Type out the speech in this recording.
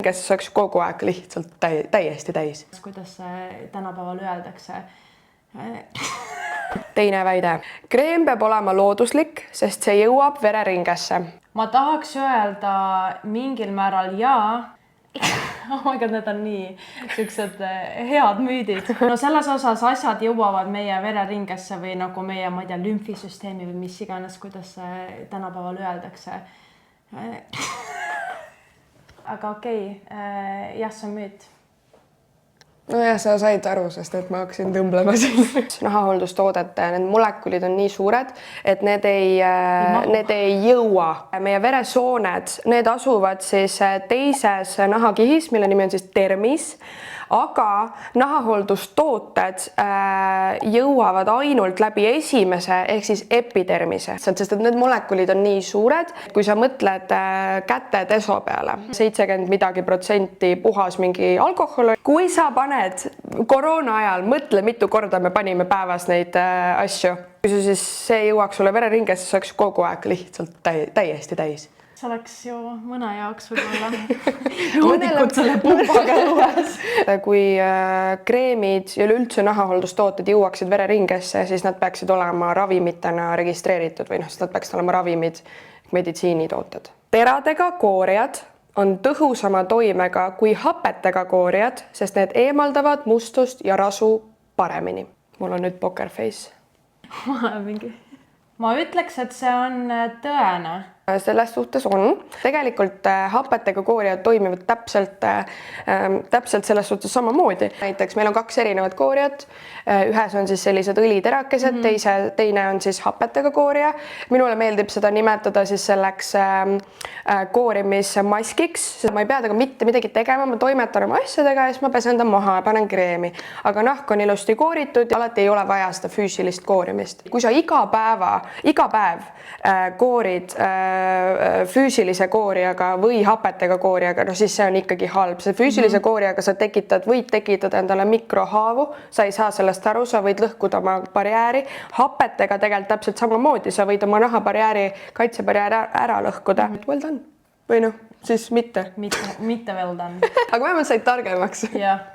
kes saaks kogu aeg lihtsalt täiesti täis. Kuidas tänapäeval öeldakse? Teine väide. Kreem peab olema looduslik, sest see jõuab vereringesse. Ma tahaks öelda mingil määral jaa. Oh my god, need on nii siuksed head müüdid. No selles osas asjad jõuavad meie vereringesse või nagu meie, ma ei tea, lümfisüsteemi või mis iganes, kuidas tänapäeval öeldakse. Aga okei, jah, see on müüt. Nojah, sa said aru, sest et ma hakkasin tõmblema siin. Nahahooldustoodete, need molekulid on nii suured, et need ei jõua. Meie veresooned, need asuvad siis teises nahakihis, mille nimi on siis dermis, aga nahahooldustooted jõuavad ainult läbi esimese ehk siis epidermise, sest et need molekulid on nii suured, kui sa mõtled käte deso peale, 70% puhas mingi alkohol. Kui sa paned koroona ajal, mõtle mitu korda me panime päevas neid asju. Kui see jõuaks sulle vereringes, see saaks kogu aeg lihtsalt täiesti täis. See oleks ju mõne jaoks võib-olla joodikud selle pumbaga õues. Kui kreemid ja üleüldse nahahooldustooted jõuaksid vereringesse, siis nad peaksid olema ravimitena registreeritud või nad peaksid olema ravimid, meditsiinitooted. Teradega koorijad on tõhusama toimega kui hapetega koorijad, sest need eemaldavad mustust ja rasu paremini. Mul on nüüd poker face. Ma ütleks, et see on tõene. Selles suhtes on. Tegelikult hapetega koorijad toimivad täpselt selles suhtes samamoodi. Näiteks meil on 2 erinevat koorijat. Ühes on siis sellised õliterakesed, teine on siis hapetega koorija. Minule meeldib seda nimetada siis selleks koorimismaskiks. Ma ei pea temaga mitte midagi tegema, ma toimetan oma asjadega ja siis ma pesen ta maha ja panen kreemi. Aga nahk on ilusti kooritud ja alati ei ole vaja seda füüsilist koorimist. Kui sa iga päev koorid füüsilise koorijaga või hapetega koorijaga, no siis see on ikkagi halb. See füüsilise koorijaga sa võid tekitada endale mikrohaavu, sa ei saa sellest aru, sa võid lõhkuda oma barjääri. Hapetega tegelikult täpselt samamoodi, sa võid oma nahabarjääri, kaitsebarjääri ära lõhkuda. Well done. Või noh, siis mitte. Mitte well done. Aga vähemalt said targemaks. Jah.